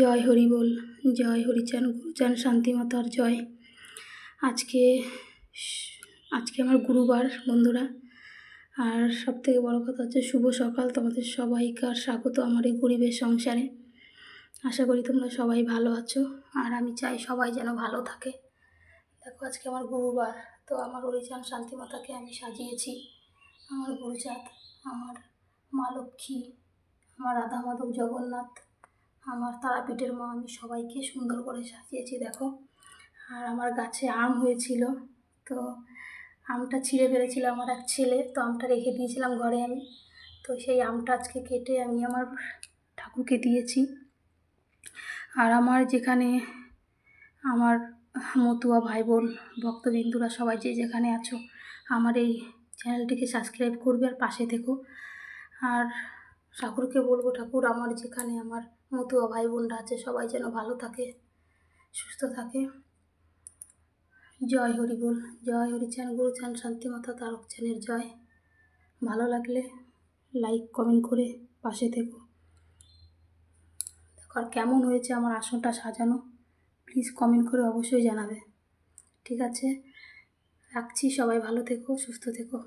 জয় হরি বল, জয় হরিচান গুরুচান শান্তিমাতার জয়। আজকে আজকে আমার গুরুবার বন্ধুরা, আর সবথেকে বড় কথা হচ্ছে শুভ সকাল। তোমাদের সবাইকার স্বাগত আমার এই গরিবের সংসারে। আশা করি তোমরা সবাই ভালো আছো, আর আমি চাই সবাই যেন ভালো থাকে। দেখো আজকে আমার গুরুবার, তো আমার হরিচান শান্তিমাতাকে আমি সাজিয়েছি। আমার গুরুচাঁদ, আমার মা লক্ষ্মী, আমার রাধা মাধব জগন্নাথ, আমার তারাপীঠের মা, আমি সবাইকে সুন্দর করে সাজিয়েছি দেখো। আর আমার গাছে আম হয়েছিল, তো আমটা ছিঁড়ে ফেলেছিল আমার এক ছেলে, তো আমটা রেখে দিয়েছিলাম ঘরে আমি। তো সেই আমটা আজকে কেটে আমি আমার ঠাকুরকে দিয়েছি। আর আমার যেখানে আমার মতুয়া ভাই বোন ভক্তবিন্দুরা সবাই যে যেখানে আছো, আমার এই চ্যানেলটিকে সাবস্ক্রাইব করবে আর পাশে থেকো। আর ঠাকুরকে বলবো, ঠাকুর আমার যেখানে আমার মতুয়া ভাই বোনরা আছে সবাই যেন ভালো থাকে, সুস্থ থাকে। জয় হরি বল, জয় হরিচান গুরুচান শান্তিমাতা তারক চানের জয়। ভালো লাগলে লাইক কমেন্ট করে পাশে থেকো। দেখো আর কেমন হয়েছে আমার আসনটা সাজানো, প্লিজ কমেন্ট করে অবশ্যই জানাবে। ঠিক আছে, রাখছি, সবাই ভালো থেকো, সুস্থ থেকো।